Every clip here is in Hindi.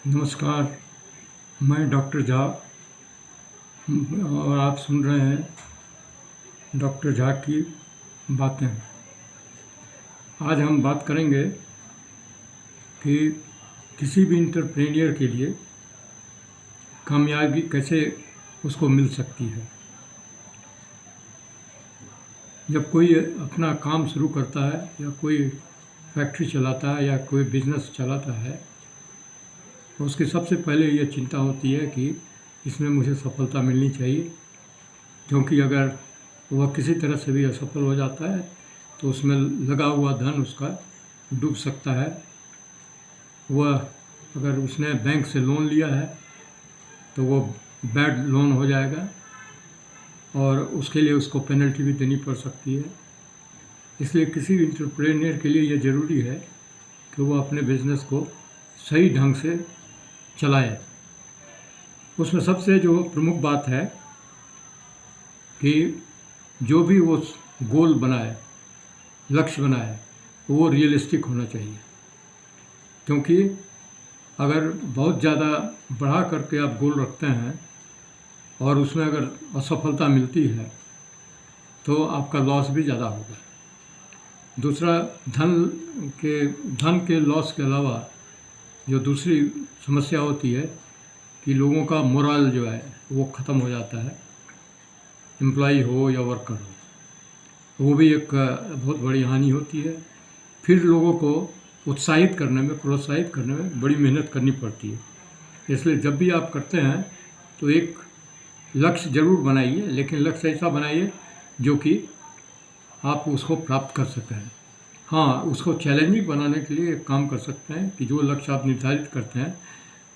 नमस्कार, मैं डॉक्टर झा और आप सुन रहे हैं डॉक्टर झा की बातें। आज हम बात करेंगे कि किसी भी एंटरप्रेन्योर के लिए कामयाबी कैसे उसको मिल सकती है। जब कोई अपना काम शुरू करता है या कोई फैक्ट्री चलाता है या कोई बिजनेस चलाता है, उसकी सबसे पहले ये चिंता होती है कि इसमें मुझे सफलता मिलनी चाहिए, क्योंकि अगर वह किसी तरह से भी असफल हो जाता है तो उसमें लगा हुआ धन उसका डूब सकता है। वह अगर उसने बैंक से लोन लिया है तो वो बैड लोन हो जाएगा और उसके लिए उसको पेनल्टी भी देनी पड़ सकती है। इसलिए किसी भी एंटरप्रेन्योर के लिए ये ज़रूरी है कि वो अपने बिजनेस को सही ढंग से चलाए। उसमें सबसे जो प्रमुख बात है कि जो भी वो गोल बनाए, लक्ष्य बनाए, वो रियलिस्टिक होना चाहिए। क्योंकि अगर बहुत ज़्यादा बढ़ा करके आप गोल रखते हैं और उसमें अगर असफलता मिलती है तो आपका लॉस भी ज़्यादा होगा। दूसरा, धन के लॉस के अलावा जो दूसरी समस्या होती है कि लोगों का मोरल जो है वो ख़त्म हो जाता है, एम्प्लॉय हो या वर्कर हो, वो भी एक बहुत बड़ी हानि होती है। फिर लोगों को उत्साहित करने में, प्रोत्साहित करने में बड़ी मेहनत करनी पड़ती है। इसलिए जब भी आप करते हैं तो एक लक्ष्य ज़रूर बनाइए, लेकिन लक्ष्य ऐसा बनाइए जो कि आप उसको प्राप्त कर सकें। हाँ, उसको चैलेंजिंग बनाने के लिए एक काम कर सकते हैं कि जो लक्ष्य आप निर्धारित करते हैं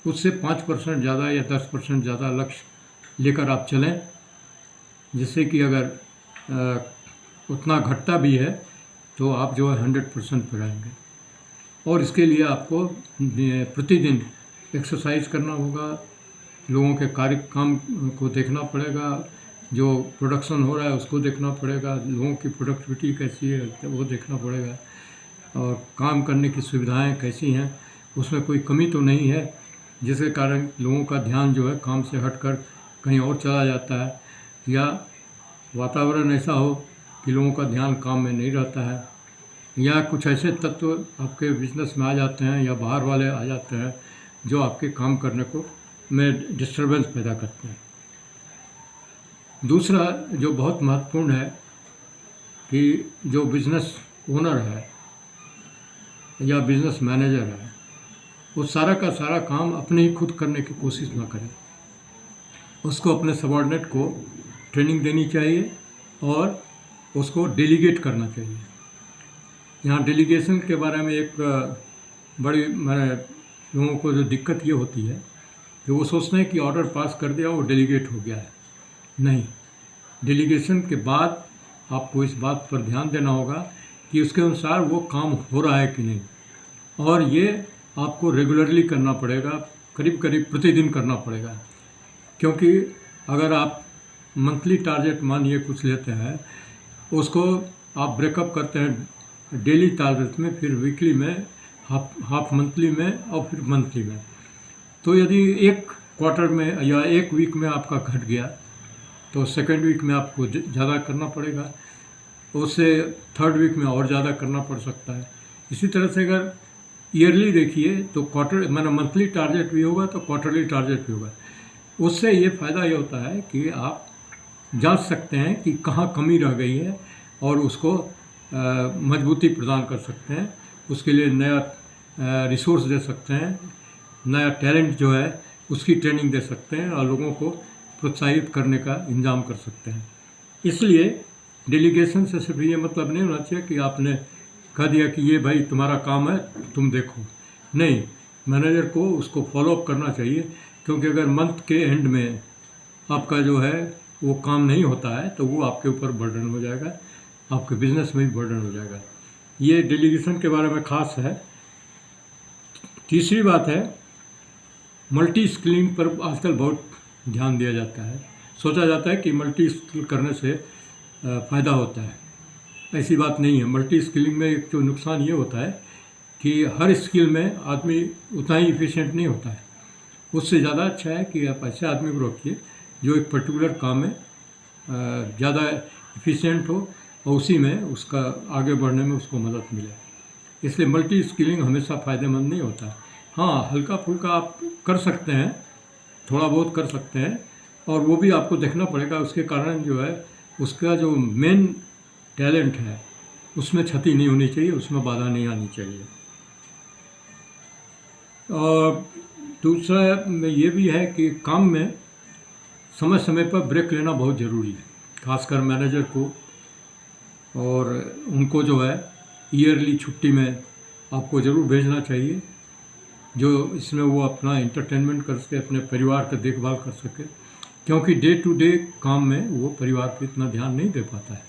उससे 5% ज़्यादा या 10% ज़्यादा लक्ष्य लेकर आप चलें, जिससे कि अगर उतना घटता भी है तो आप जो है 100% पर आएंगे। और इसके लिए आपको प्रतिदिन एक्सरसाइज करना होगा, लोगों के काम को देखना पड़ेगा, जो प्रोडक्शन हो रहा है उसको देखना पड़ेगा, लोगों की प्रोडक्टिविटी कैसी है वो देखना पड़ेगा, और काम करने की सुविधाएं कैसी हैं, उसमें कोई कमी तो नहीं है जिसके कारण लोगों का ध्यान जो है काम से हटकर कहीं और चला जाता है, या वातावरण ऐसा हो कि लोगों का ध्यान काम में नहीं रहता है, या कुछ ऐसे तत्व आपके बिजनेस में आ जाते हैं या बाहर वाले आ जाते हैं जो आपके काम करने को में डिस्टरबेंस पैदा करते हैं। दूसरा जो बहुत महत्वपूर्ण है कि जो बिजनेस ओनर है या बिजनेस मैनेजर है, वो सारा का सारा काम अपने ही खुद करने की कोशिश ना करे। उसको अपने सबॉर्डिनेट को ट्रेनिंग देनी चाहिए और उसको डेलीगेट करना चाहिए। यहाँ डेलीगेशन के बारे में एक बड़ी लोगों को जो दिक्कत ये होती है कि वो सोचते हैं कि ऑर्डर पास कर दिया वो डेलीगेट हो गया है। नहीं, डेलीगेशन के बाद आपको इस बात पर ध्यान देना होगा कि उसके अनुसार वो काम हो रहा है कि नहीं, और ये आपको रेगुलरली करना पड़ेगा, करीब करीब प्रतिदिन करना पड़ेगा। क्योंकि अगर आप मंथली टारगेट मानिए कुछ लेते हैं, उसको आप ब्रेकअप करते हैं डेली टारगेट में, फिर वीकली में, हाफ मंथली में और फिर मंथली में, तो यदि एक क्वार्टर में या एक वीक में आपका घट गया तो सेकेंड वीक में आपको ज़्यादा करना पड़ेगा, उससे थर्ड वीक में और ज़्यादा करना पड़ सकता है। इसी तरह से अगर ईयरली देखिए तो मंथली टारगेट भी होगा तो क्वार्टरली टारगेट भी होगा। उससे ये फ़ायदा ये होता है कि आप जांच सकते हैं कि कहाँ कमी रह गई है और उसको मजबूती प्रदान कर सकते हैं। उसके लिए नया रिसोर्स दे सकते हैं, नया टैलेंट जो है उसकी ट्रेनिंग दे सकते हैं और लोगों को प्रोत्साहित करने का इंतजाम कर सकते हैं। इसलिए डेलीगेशन से सिर्फ ये मतलब नहीं होना चाहिए कि आपने कह दिया कि ये भाई तुम्हारा काम है तुम देखो। नहीं, मैनेजर को उसको फॉलोअप करना चाहिए, क्योंकि अगर मंथ के एंड में आपका जो है वो काम नहीं होता है तो वो आपके ऊपर बर्डन हो जाएगा, आपके बिजनेस में भी बर्डन हो जाएगा। ये डेलीगेशन के बारे में खास है। तीसरी बात है, मल्टी स्किलिंग पर आजकल बहुत ध्यान दिया जाता है। सोचा जाता है कि मल्टी स्किल करने से फ़ायदा होता है। ऐसी बात नहीं है। मल्टी स्किलिंग में एक जो नुकसान ये होता है कि हर स्किल में आदमी उतना ही इफिशिएंट नहीं होता है। उससे ज़्यादा अच्छा है कि आप ऐसे आदमी को रखिए जो एक पर्टिकुलर काम में ज़्यादा एफिशिएंट हो और उसी में उसका आगे बढ़ने में उसको मदद मिले। इसलिए मल्टी स्किलिंग हमेशा फ़ायदेमंद नहीं होता। हाँ, हल्का फुल्का आप कर सकते हैं, थोड़ा बहुत कर सकते हैं, और वो भी आपको देखना पड़ेगा। उसके कारण जो है उसका जो मेन टैलेंट है उसमें क्षति नहीं होनी चाहिए, उसमें बाधा नहीं आनी चाहिए। और दूसरा ये भी है कि काम में समय समय पर ब्रेक लेना बहुत ज़रूरी है, खासकर मैनेजर को। और उनको जो है ईयरली छुट्टी में आपको ज़रूर भेजना चाहिए, जो इसमें वो अपना इंटरटेनमेंट कर सके, अपने परिवार का देखभाल कर सके, क्योंकि डे टू डे काम में वो परिवार पे इतना ध्यान नहीं दे पाता है।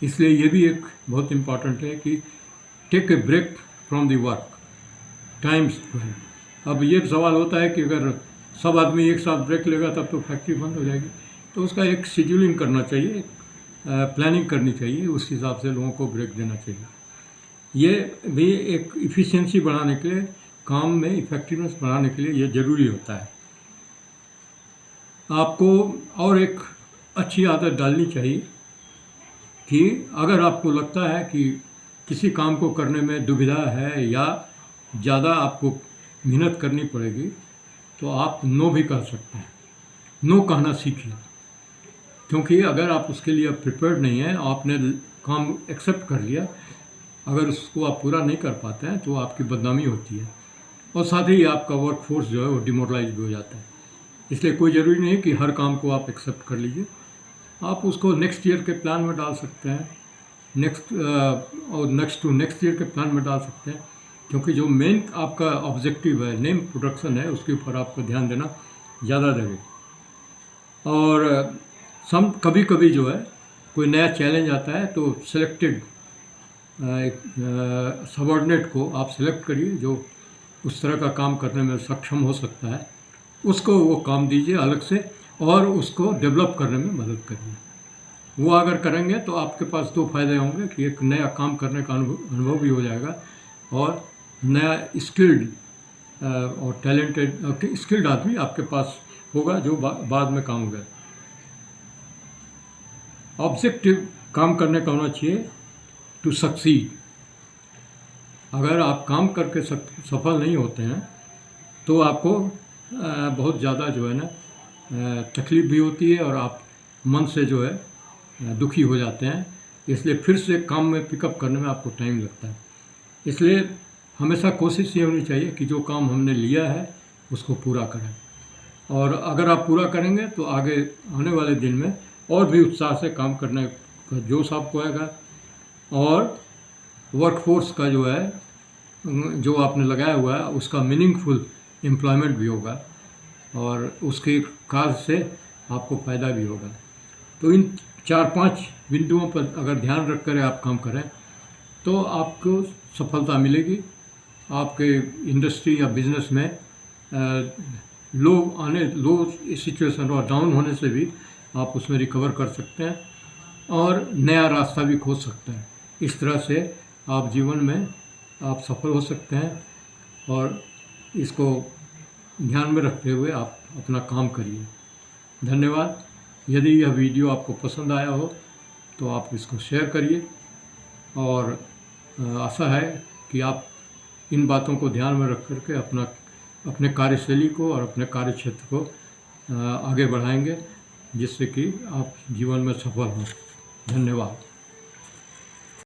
इसलिए ये भी एक बहुत इम्पॉर्टेंट है कि take a break from the work times. अब ये सवाल होता है कि अगर सब आदमी एक साथ ब्रेक लेगा तब तो फैक्ट्री बंद हो जाएगी, तो उसका एक शेड्यूलिंग करना चाहिए, प्लानिंग करनी चाहिए, उस हिसाब से लोगों को ब्रेक देना चाहिए। ये भी एक इफ़िशियंसी बढ़ाने के लिए, काम में इफ़ेक्टिवनेस बढ़ाने के लिए ये ज़रूरी होता है। आपको और एक अच्छी आदत डालनी चाहिए कि अगर आपको लगता है कि किसी काम को करने में दुविधा है या ज़्यादा आपको मेहनत करनी पड़ेगी, तो आप नो भी कह सकते हैं। नो कहना सीखिए, क्योंकि अगर आप उसके लिए प्रिपेयर्ड नहीं हैं, आपने काम एक्सेप्ट कर लिया, अगर उसको आप पूरा नहीं कर पाते हैं तो आपकी बदनामी होती है, और साथ ही आपका वर्क फोर्स जो है वो डिमोरलाइज भी हो जाता है। इसलिए कोई ज़रूरी नहीं है कि हर काम को आप एक्सेप्ट कर लीजिए, आप उसको नेक्स्ट ईयर के प्लान में डाल सकते हैं, नेक्स्ट ईयर के प्लान में डाल सकते हैं, क्योंकि जो मेन आपका ऑब्जेक्टिव है, नेम प्रोडक्शन है, उसके ऊपर आपको ध्यान देना ज़्यादा लगेगा। और कभी कभी जो है कोई नया चैलेंज आता है तो सिलेक्टेड सबऑर्डिनेट को आप सेलेक्ट करिए जो उस तरह का काम करने में सक्षम हो सकता है, उसको वो काम दीजिए अलग से और उसको डेवलप करने में मदद करिए। वो अगर करेंगे तो आपके पास दो फायदे होंगे कि एक नया काम करने का अनुभव भी हो जाएगा, और नया स्किल्ड और टैलेंटेड स्किल्ड आदमी आपके पास होगा जो बाद में काम होगा। ऑब्जेक्टिव काम करने का होना चाहिए टू सक्सीड। अगर आप काम करके सफल नहीं होते हैं तो आपको बहुत ज़्यादा जो है ना तकलीफ़ भी होती है, और आप मन से जो है दुखी हो जाते हैं। इसलिए फिर से काम में पिकअप करने में आपको टाइम लगता है। इसलिए हमेशा कोशिश ये होनी चाहिए कि जो काम हमने लिया है उसको पूरा करें, और अगर आप पूरा करेंगे तो आगे आने वाले दिन में और भी उत्साह से काम करने का जोश आपको आएगा, और वर्कफोर्स का जो है जो आपने लगाया हुआ है उसका मीनिंगफुल एम्प्लॉयमेंट भी होगा, और उसके कार्य से आपको फ़ायदा भी होगा। तो इन 4-5 बिंदुओं पर अगर ध्यान रख कर आप काम करें तो आपको सफलता मिलेगी। आपके इंडस्ट्री या बिजनेस में लो सिचुएशन और डाउन होने से भी आप उसमें रिकवर कर सकते हैं और नया रास्ता भी खोज सकते हैं। इस तरह से आप जीवन में आप सफल हो सकते हैं, और इसको ध्यान में रखते हुए आप अपना काम करिए। धन्यवाद। यदि यह वीडियो आपको पसंद आया हो तो आप इसको शेयर करिए, और आशा है कि आप इन बातों को ध्यान में रख करके अपने कार्यशैली को और अपने कार्य क्षेत्र को आगे बढ़ाएंगे, जिससे कि आप जीवन में सफल हों। धन्यवाद।